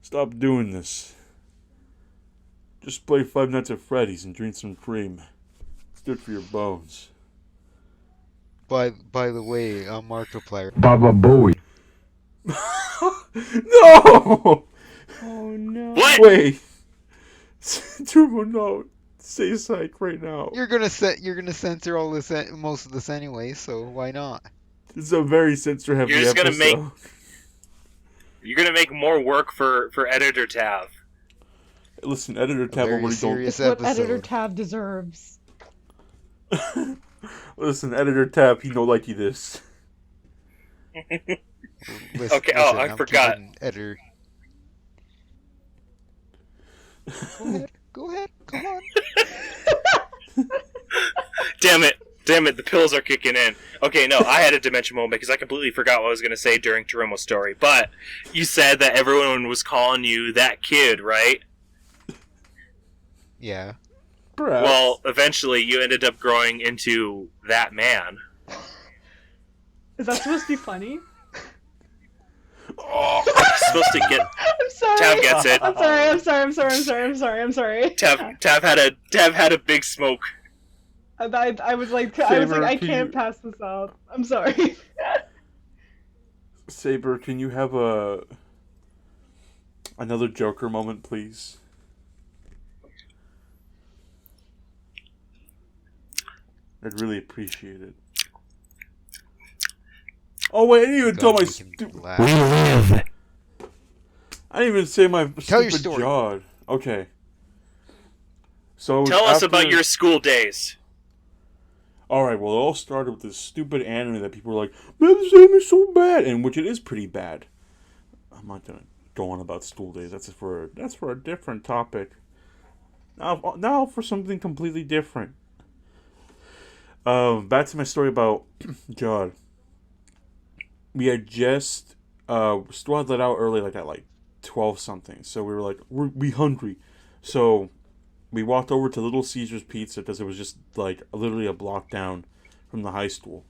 Stop doing this. Just play Five Nights at Freddy's and drink some cream. It's good for your bones. By the way, Markiplier. Baba Booey. No! Oh no. What? Wait. Turbo, no. Say psych right now. You're gonna censor all this most of this anyway, so why not? It's a very censor heavy You're just gonna episode. You're gonna make more work for editor Tav. Listen, editor A tab very already It's serious what editor episode. Tab deserves. don't. Listen, editor tab, he no likey this. Listen, Okay, oh, I I'm forgot. keeping editor. Go ahead, come on. Damn it, the pills are kicking in. Okay, no, I had a dementia moment because I completely forgot what I was going to say during Terumo's story. But you said that everyone was calling you that kid, right? Yeah. Perhaps. Well, eventually you ended up growing into that man. Is that supposed to be funny? Oh. Supposed to get I'm sorry. Tav gets it. I'm sorry. Tav had a big smoke. I was like, Saber, I can can't you- pass this up. I'm sorry. Saber, can you have another Joker moment, please? I'd really appreciate it. Oh wait, I didn't even tell Gotta my make him stupid. laugh. Relive. I didn't even say my Tell your stupid story. jawed. Okay. So it was Tell us after- about your school days. Alright, well, it all started with this stupid anime that people were like, man, this anime is so bad, and which it is pretty bad. I'm not gonna go on about school days. That's for a different topic. Now for something completely different. Back to my story about Jod. We had just still had let out early, like at 12 something. So we were like, we hungry. So we walked over to Little Caesar's Pizza because it was just like literally a block down from the high school.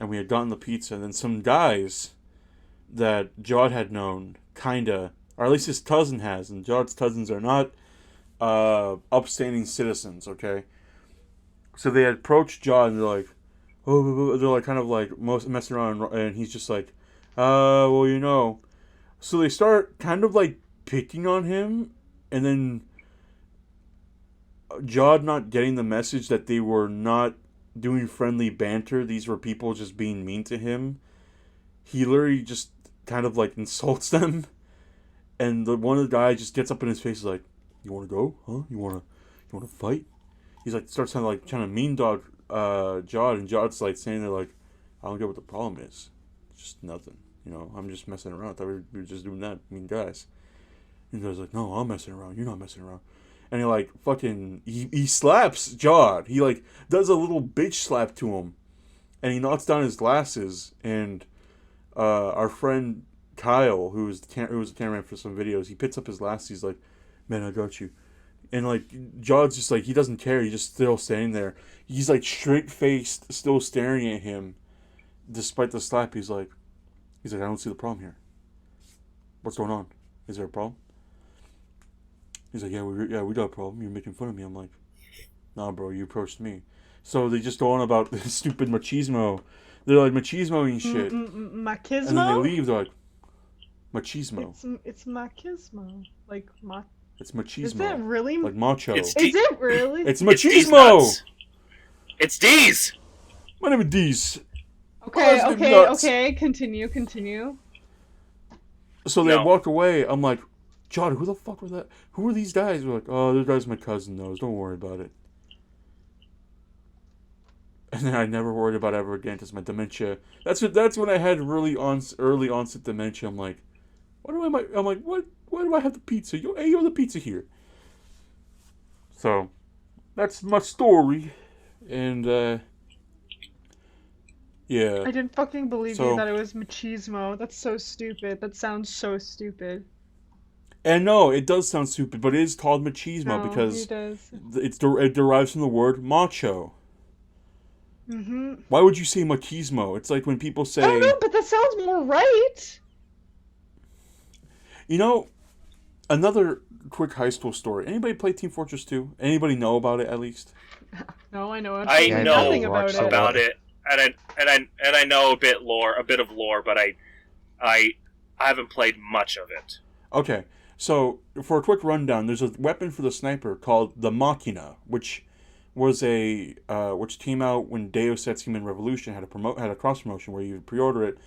And we had gotten the pizza, and then some guys that Jod had known, kinda, or at least his cousin has, and Jod's cousins are not upstanding citizens, okay? So they had approached Jod, and they're like, oh, they're like kind of like messing around, and he's just like, well, you know. So they start kind of like picking on him, and then Jod not getting the message that they were not doing friendly banter. These were people just being mean to him. He literally just kind of like insults them, and one of the guys just gets up in his face, is like, "You want to go? Huh? You want to fight?" He's like starts kind of like trying to mean dog Jod, and Jod's like saying there like, "I don't get what the problem is. It's just nothing. You know, I'm just messing around. I thought we were just doing that, mean guys." And the guy's like, "No, I'm messing around. You're not messing around." And he like fucking he slaps Jod. He like does a little bitch slap to him, and he knocks down his glasses. And our friend Kyle, who was the cameraman for some videos, he picks up his glasses. He's like, "Man, I got you." And like Jod's just like, he doesn't care. He's just still standing there. He's like straight faced, still staring at him, despite the slap. He's like, I don't see the problem here. What's going on? Is there a problem? He's like, yeah, we got a problem. You're making fun of me. I'm like, nah, bro, you approached me. So they just go on about this stupid machismo. They're like machismo-ing shit. Machismo? And then they leave. They're like, machismo. It's machismo. Like It's machismo. Is it really? Like macho. It's Is it really? It's It's D's machismo. nuts. It's D's. My name is D's. Okay, Positive okay, nuts. okay. Continue. So they No. walk away. I'm like, Jod, who the fuck was that? Who are these guys? We're like, oh, this guy's my cousin knows. Don't worry about it. And then I never worried about it ever again because my dementia. That's when I had really early onset dementia. I'm like, why do I have the pizza? Yo, the pizza here. So, that's my story, and yeah. I didn't fucking believe So- you that it was machismo. That's so stupid. That sounds so stupid. And no, it does sound stupid, but it is called machismo No, because it does. it derives from the word macho. Mm-hmm. Why would you say machismo? It's like when people say, I don't know, but that sounds more right. you know, Another quick high school story. Anybody play Team Fortress 2? Anybody know about it at least? No, I know I absolutely I've know nothing never watched about it. about it, and I know a bit of lore, but I haven't played much of it. Okay, so for a quick rundown, there's a weapon for the sniper called the Machina, which was which came out when Deus Ex Human Revolution had a cross promotion where you pre-order it,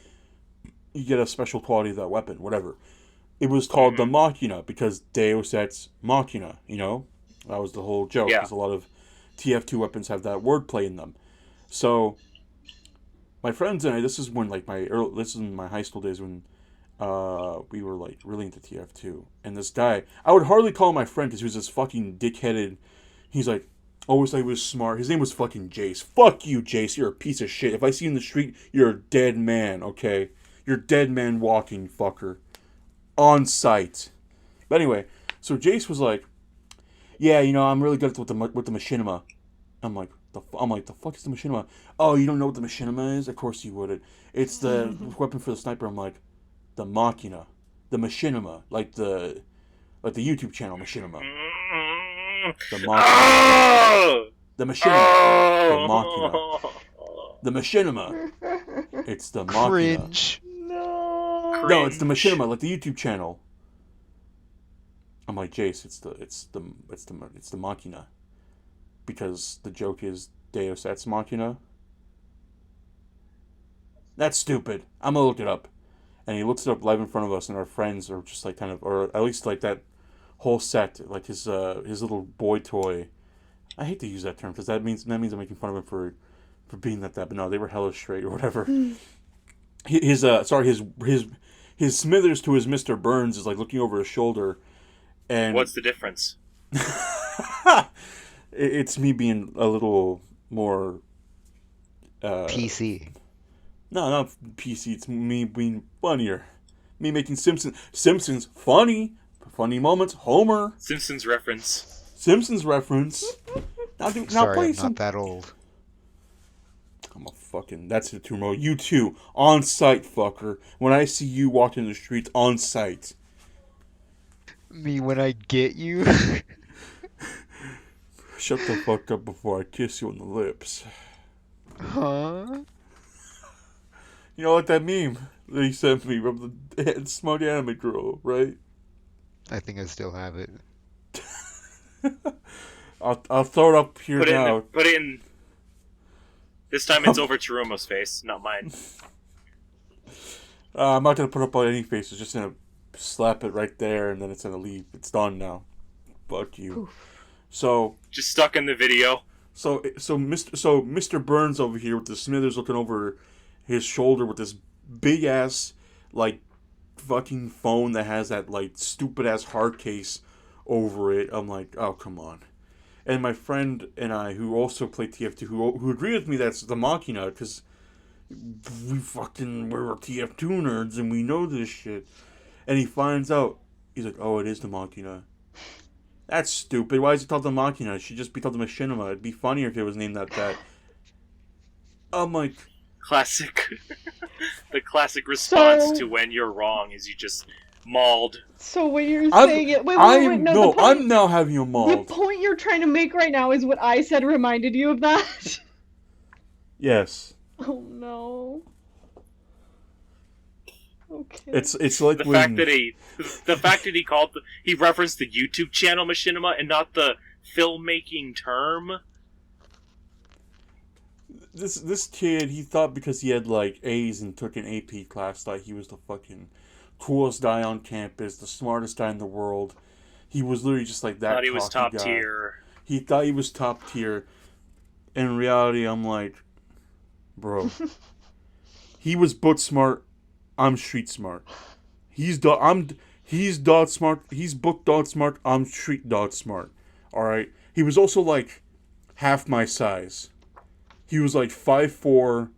you get a special quality of that weapon, whatever. It was called the Machina because Deus Ex Machina. That was the whole joke Yeah. because a lot of TF2 weapons have that wordplay in them. So my friends and I, this is in my high school days when we were like really into TF2, and this guy, I would hardly call him my friend because he was this fucking dickheaded. He's like, always thought he was smart. His name was fucking Jace. Fuck you, Jace. You're a piece of shit. If I see you in the street, you're a dead man. Okay, you're dead man walking, fucker, on sight. But anyway, so Jace was like, yeah, I'm really good with the machinima. I'm like, the fuck is the machinima? Oh, you don't know what the machinima is? Of course you wouldn't. It's the weapon for the sniper. I'm like, the Machina, the machinima, like the YouTube channel machinima, the Machina, Oh! the machinima, the Machina, Oh! the machinima. It's the Machina. Cringe. No. No, it's the Cringe. machinima, like the YouTube channel. I'm like, Jace, it's the Machina, because the joke is Deus Ex Machina. That's stupid. I'm gonna look it up. And he looks it up live in front of us, and our friends are just like or at least like that whole set, like his little boy toy. I hate to use that term because that means I'm making fun of him for being that. But no, they were hella straight or whatever. His Smithers to his Mr. Burns is like looking over his shoulder, and What's the difference? it's me being a little more PC. No, not PC. It's me being funnier. Me making Simpsons funny moments. Homer Simpsons reference. Simpsons reference. Now Sorry, play I'm some. not that old. I'm a fucking. That's the tomorrow. You too, on site, fucker. When I see you walking the streets, on site. Me when I get you. Shut the fuck up before I kiss you on the lips. Huh? You know what that meme that he sent me from the smart anime girl, right? I think I still have it. I'll throw it up here Put now. it in. This time it's over Chirumo's face, not mine. I'm not gonna put up on any faces. Just gonna slap it right there, and then it's gonna leave. It's done now. Fuck you. So Just stuck in the video. Mr. Burns over here with the Smithers looking over his shoulder with this big ass like fucking phone that has that like stupid ass hard case over it. I'm like, oh come on. And my friend and I, who also play TF2, who agree with me that's the Machina, because we're TF2 nerds and we know this shit. And he finds out, he's like, oh, it is the Machina. That's stupid. Why is it called the Machina? It should just be called the Machinima. It'd be funnier if it was named that. I'm like, Classic. The classic response So- to when you're wrong is you just mauled. So what you're saying is wait, no, the point, I'm now having you the mauled. point you're trying to make right now is what I said reminded you of that. Yes. Oh no. Okay. It's like The when fact that he referenced the YouTube channel Machinima and not the filmmaking term. this kid, he thought because he had like A's and took an AP class that he was the fucking coolest guy on campus, the smartest guy in the world. He was literally just like that. Thought he was cocky top guy. tier. He thought he was top tier. In reality, I'm like, bro. He was book smart. I'm street smart. He's dog smart. He's book dog smart. I'm street dog smart. All right. He was also like half my size. He was like 5'4",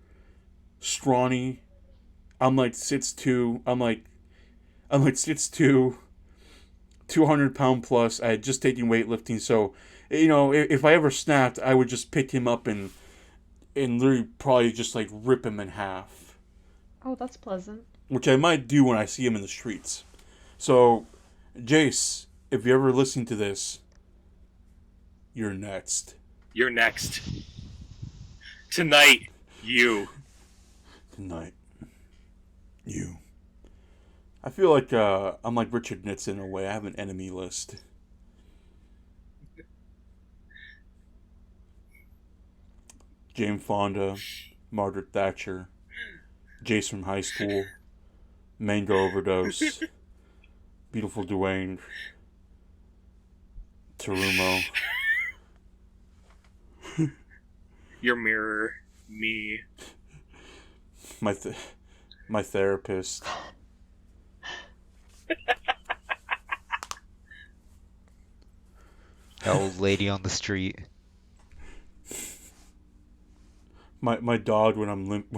scrawny. I'm like 6'2". I'm like 6'2", 200-pound plus. I had just taken weightlifting, so if I ever snapped, I would just pick him up and literally probably just like rip him in half. Oh, that's pleasant. Which I might do when I see him in the streets. So, Jace, if you're ever listening to this, you're next. You're next. Tonight, you. Tonight. You. I feel like I'm like Richard Nixon in a way. I have an enemy list. Jane Fonda, Margaret Thatcher, Jace from high school, Mango Overdose, Beautiful Dwayne, Terumo. Your mirror. Me. My therapist. The old lady on the street. My dog when I'm limp,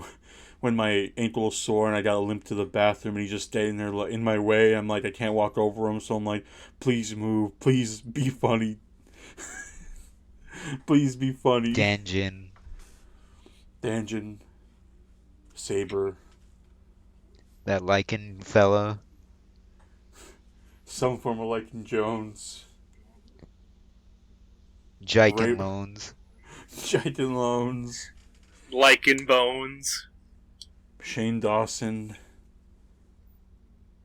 when my ankle is sore and I gotta limp to the bathroom and he's just standing there in my way. I'm like, I can't walk over him, so I'm like, please move, please be funny, please be funny. Danjin. Saber, That lichen fella. some form of Lycan Jones, Jiken Loans. Jayden Loans, Lichen Bones. Shane Dawson,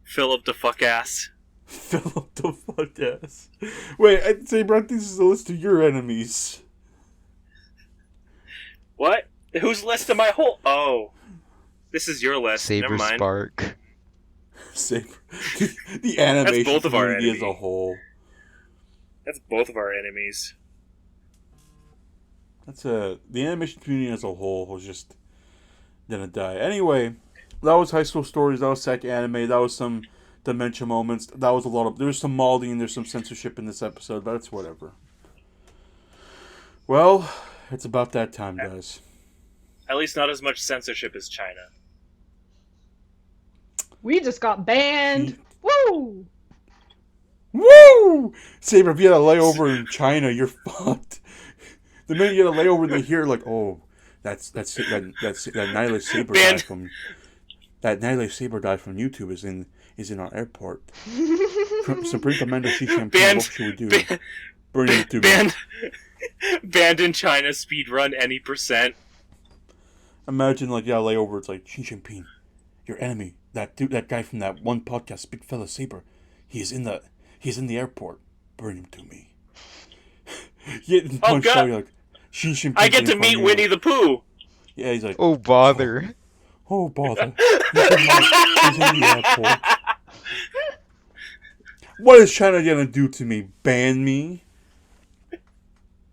Philip the fuck ass. Philip the fuck ass. Wait, Saber, I think this is a list of your enemies. What? Whose list am I whole? Oh. This is your list. Saber Never mind. Spark. Saber. The animation both of our community as a enemy. whole. That's both of our enemies. The animation community as a whole was just gonna die. Anyway, that was high school stories. That was SacAnime. That was some dementia moments. That was a lot of. There's some malding. There's some censorship in this episode, but it's whatever. Well, it's about that time, guys. At least not as much censorship as China. We just got banned. Woo! Woo! Saber, if you had a layover in China, you're fucked. The minute you had a layover, they hear like, oh, that Nihilist Saber Banned. died from. That Nihilist Saber died from YouTube is in our airport. Supreme Commander Xi Jinping, Banned. what should we do? Bring it to me. Banned in China, speedrun any %. Imagine like yeah, layover. It's like Xi Jinping, your enemy. That dude, that guy from that one podcast, Big Fella Saber. He's in the airport. Bring him to me. Oh god! Like, Xi Jinping I get to meet Winnie the Pooh. Yeah, he's like, Oh, bother. oh bother. He's in the airport. What is China gonna do to me? Ban me?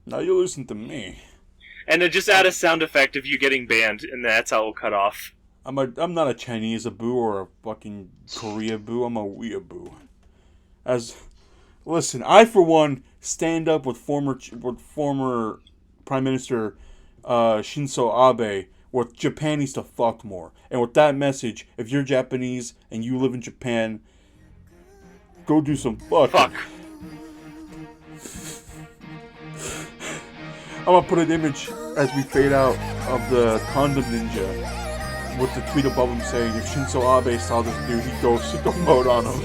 Now you listen to me. And then just add a sound effect of you getting banned, and that's how it'll cut off. I'm not a Chinese boo or a fucking Korea boo. I'm a weeaboo. Listen, I for one stand up with former Prime Minister Shinzo Abe. With Japan needs to fuck more. And with that message, if you're Japanese and you live in Japan, go do some fucking. Fuck. I'm gonna put an image as we fade out of the condom ninja with the tweet above him saying, if Shinzo Abe saw this dude, he'd go sicko mode on him.